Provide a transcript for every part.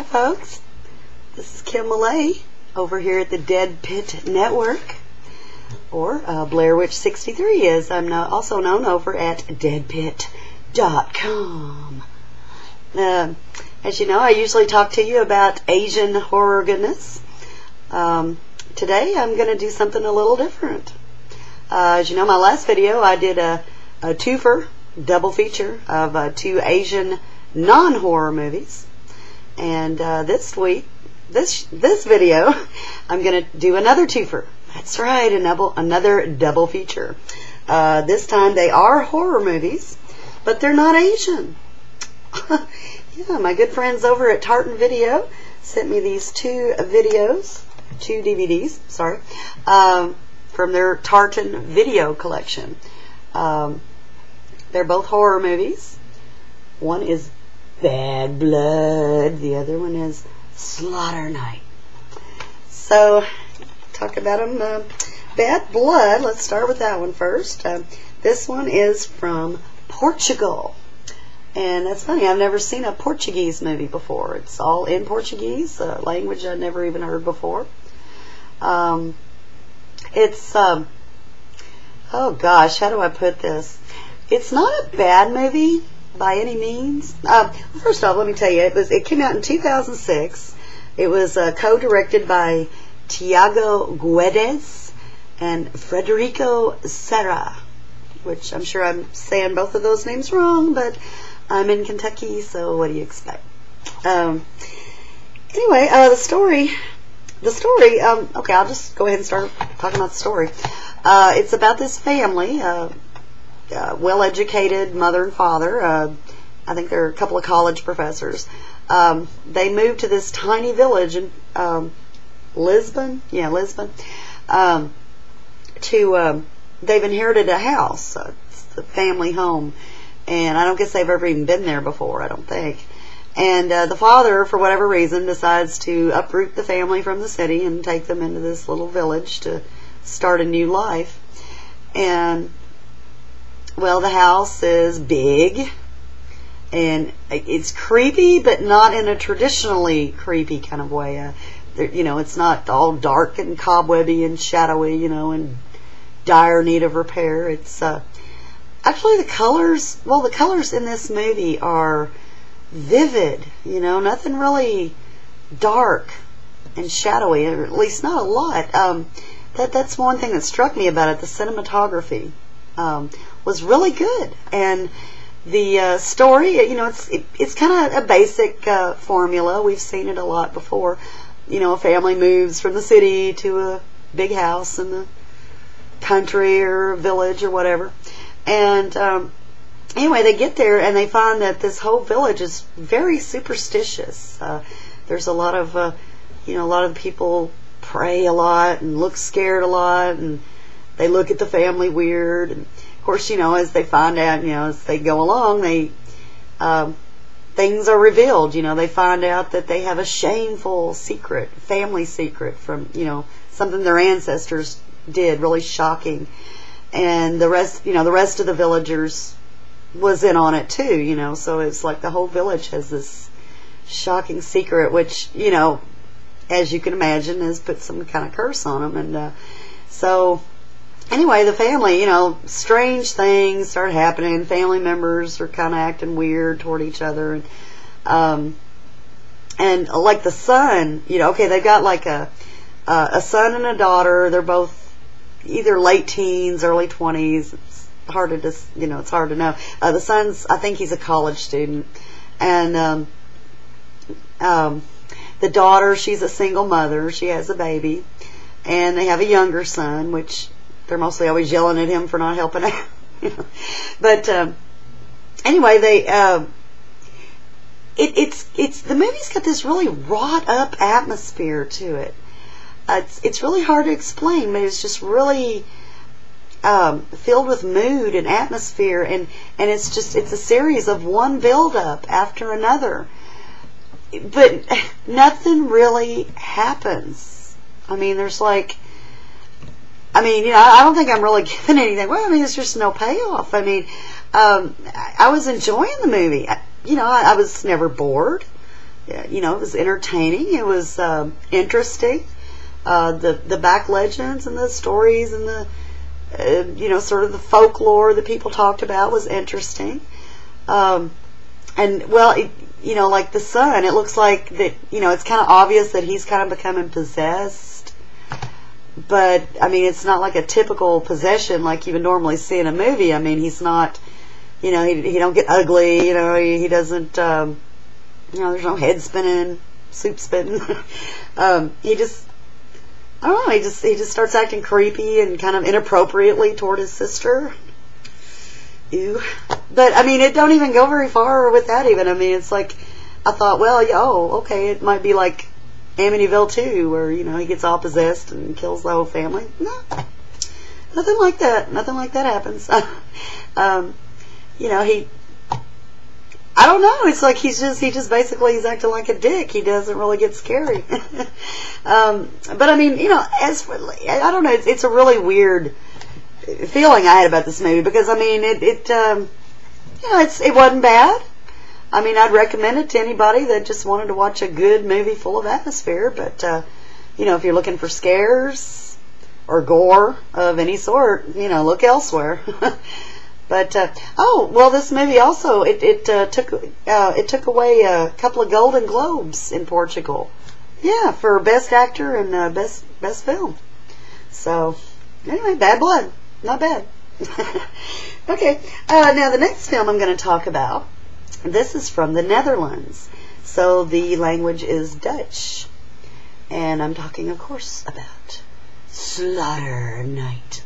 Hi folks, this is Kimberly over here at the Deadpit Network, or Blair Witch 63 as I'm also known over at Deadpit.com. As you know, I usually talk to you about Asian horror goodness. Today I'm going to do something a little different. As you know, my last video I did a twofer, double feature of two Asian non-horror movies. And this video, I'm going to do another twofer. That's right, another double feature. This time they are horror movies, but they're not Asian. Yeah, my good friends over at Tartan Video sent me these two DVDs, sorry, from their Tartan video collection. They're both horror movies. One is Bad Blood, the other one is Slaughter Night. So, talk about them. Bad Blood, let's start with that one first. This one is from Portugal. And that's funny, I've never seen a Portuguese movie before. It's all in Portuguese, a language I'd never even heard before. Oh gosh, how do I put this? It's not a bad movie by any means. First off, let me tell you, it came out in 2006. It was co-directed by Tiago Guedes and Frederico Serra, which I'm sure I'm saying both of those names wrong, but I'm in Kentucky, so what do you expect? Anyway, the story, okay, I'll just go ahead and start talking about the story. It's about this family, well-educated mother and father. I think they're a couple of college professors. They moved to this tiny village in Lisbon. Yeah, Lisbon. They've inherited a house. It's the family home. And I don't guess they've ever even been there before, I don't think. And the father, for whatever reason, decides to uproot the family from the city and take them into this little village to start a new life. And well, the house is big and it's creepy, but not in a traditionally creepy kind of way. It's not all dark and cobwebby and shadowy, and dire need of repair. It's actually the colors in this movie are vivid, nothing really dark and shadowy, or at least not a lot. That's one thing that struck me about it. The cinematography was really good, and the story, it's kind of a basic formula. We've seen it a lot before. A family moves from the city to a big house in the country or village or whatever, and anyway, they get there and they find that this whole village is very superstitious. There's a lot of a lot of people pray a lot and look scared a lot, and they look at the family weird. And of course, as they find out, as they go along, things are revealed. They find out that they have a shameful secret, family secret from, something their ancestors did, really shocking. And the rest of the villagers was in on it too, so it's like the whole village has this shocking secret, which, as you can imagine, has put some kind of curse on them. And so anyway, the family, strange things start happening. Family members are kind of acting weird toward each other. And like the son, okay, they've got like a son and a daughter. They're both either late teens, early 20s. It's hard to it's hard to know. The son's, I think he's a college student. And the daughter, she's a single mother. She has a baby. And they have a younger son, which they're mostly always yelling at him for not helping out. But anyway, the movie's got this really wrought up atmosphere to it. It's really hard to explain, but it's just really filled with mood and atmosphere, and it's a series of one build up after another. But nothing really happens. I mean, I don't think I'm really giving anything. Well, there's just no payoff. I was enjoying the movie. I was never bored. it was entertaining. It was interesting. The back legends and the stories and the sort of the folklore that people talked about was interesting. And well, like the son, it looks like that. It's kind of obvious that he's kind of becoming possessed. But I mean, it's not like a typical possession like you would normally see in a movie. I mean, he's not. He don't get ugly. He doesn't. There's no head spinning, soup spitting. He just. I don't know. He just starts acting creepy and kind of inappropriately toward his sister. Ew. But I mean, it don't even go very far with that. Even I mean, it's like I thought. Well, okay, it might be like Amityville 2, where he gets all possessed and kills the whole family. No, nothing like that. Nothing like that happens. I don't know. It's like he just basically he's acting like a dick. He doesn't really get scary. But I mean, I don't know. It's a really weird feeling I had about this movie because I mean it wasn't bad. I mean, I'd recommend it to anybody that just wanted to watch a good movie full of atmosphere. But if you're looking for scares or gore of any sort, look elsewhere. But this movie also it took away a couple of Golden Globes in Portugal, for Best Actor and Best Film. So anyway, Bad Blood, not bad. Okay, now the next film I'm going to talk about. This is from the Netherlands, so the language is Dutch, and I'm talking, of course, about Slaughter Night.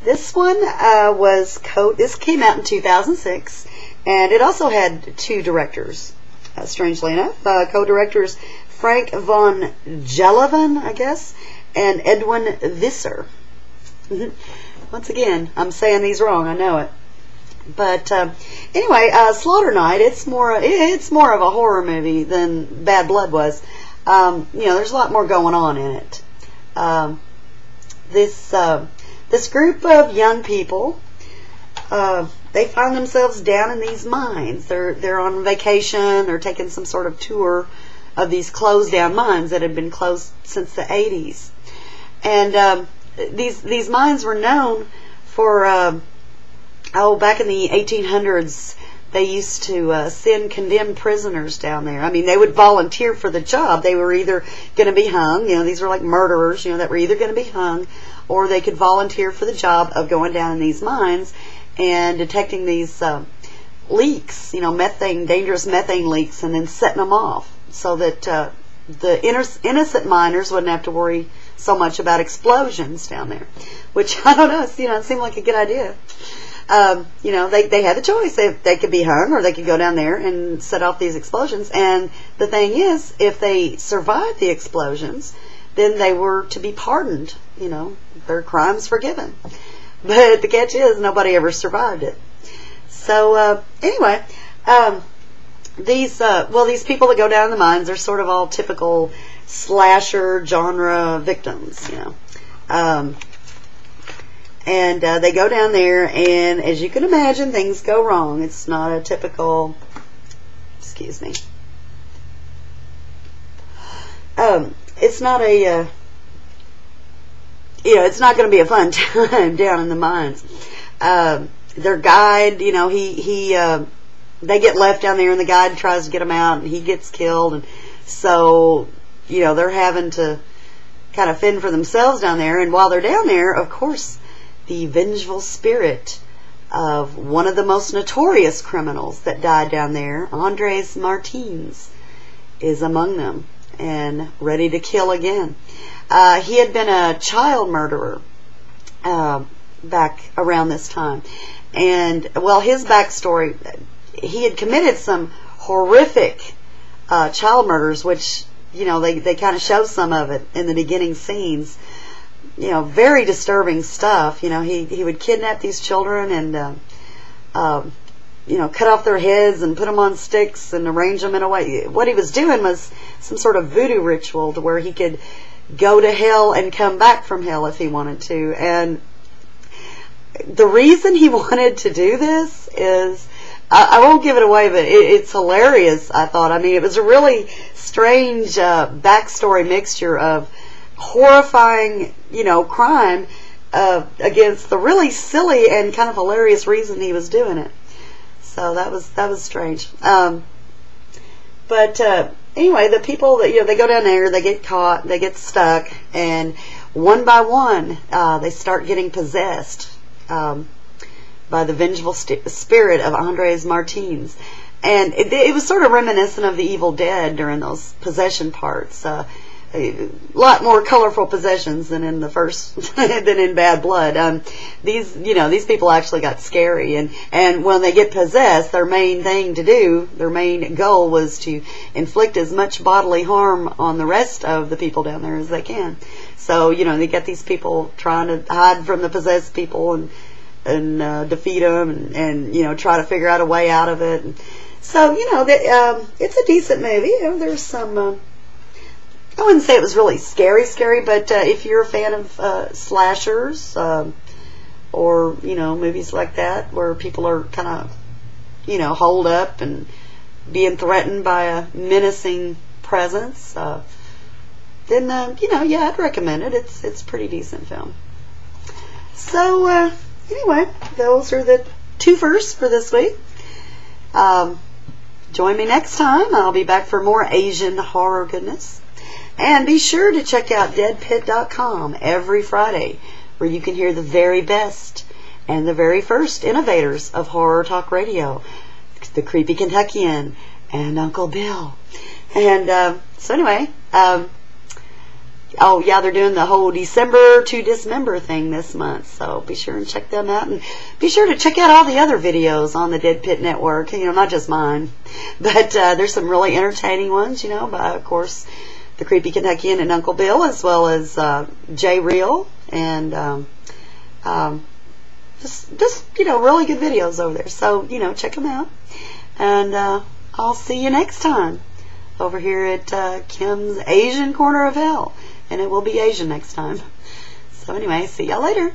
This one this came out in 2006, and it also had two directors, strangely enough. Co-directors Frank van Jelleben, I guess, and Edwin Visser. Once again, I'm saying these wrong, I know it. But anyway, Slaughter Night, it's more of a horror movie than Bad Blood was. There's a lot more going on in it. This group of young people, they find themselves down in these mines. They're on vacation. They're taking some sort of tour of these closed down mines that had been closed since the 80s. And these mines were known for back in the 1800s. They used to send condemned prisoners down there. I mean, they would volunteer for the job. They were either going to be hung. These were like murderers. That were either going to be hung, or they could volunteer for the job of going down in these mines and detecting these leaks, dangerous methane leaks, and then setting them off so that the innocent miners wouldn't have to worry so much about explosions down there. Which, I don't know, it seemed like a good idea. They had a choice. They could be hung, or they could go down there and set off these explosions. And the thing is, if they survived the explosions, then they were to be pardoned. Their crimes forgiven. But the catch is, nobody ever survived it. So anyway, these people that go down in the mines are sort of all typical slasher genre victims. And they go down there, and as you can imagine, things go wrong. It's not a typical, excuse me. It's not a, it's not going to be a fun time down in the mines. Their guide, they get left down there, and the guide tries to get them out, and he gets killed, and so, they're having to kind of fend for themselves down there. And while they're down there, of course, the vengeful spirit of one of the most notorious criminals that died down there, Andres Martins, is among them and ready to kill again. He had been a child murderer back around this time. And, his backstory, he had committed some horrific child murders, which, they kind of show some of it in the beginning scenes. Very disturbing stuff. He would kidnap these children and, cut off their heads and put them on sticks and arrange them in a way. What he was doing was some sort of voodoo ritual to where he could go to hell and come back from hell if he wanted to. And the reason he wanted to do this is I won't give it away, but it's hilarious, I thought. I mean, it was a really strange backstory mixture of horrifying, crime against the really silly and kind of hilarious reason he was doing it. So that was strange. But anyway, the people that they go down there, they get caught, they get stuck, and one by one they start getting possessed by the vengeful spirit of Andres Martins. And it was sort of reminiscent of the Evil Dead during those possession parts. A lot more colorful possessions than in the first, than in Bad Blood. These people actually got scary, and when they get possessed, their main thing to do, their main goal was to inflict as much bodily harm on the rest of the people down there as they can. So, they get these people trying to hide from the possessed people and defeat them and try to figure out a way out of it. And so, it's a decent movie. There's some, I wouldn't say it was really scary, but if you're a fan of slashers or movies like that where people are kind of holed up and being threatened by a menacing presence, then I'd recommend it. It's a pretty decent film. So anyway, those are the twofers for this week. Join me next time. I'll be back for more Asian horror goodness. And be sure to check out Deadpit.com every Friday, where you can hear the very best and the very first innovators of horror talk radio, the Creepy Kentuckian and Uncle Bill. And so anyway, oh yeah, they're doing the whole December to Dismember thing this month, so be sure and check them out, and be sure to check out all the other videos on the Dead Pit Network. Not just mine, but there's some really entertaining ones, by, of course, the Creepy Kentuckian and Uncle Bill, as well as J Real, and just really good videos over there. So check them out, and I'll see you next time over here at Kim's Asian Corner of Hell, and it will be Asian next time. So anyway, see y'all later.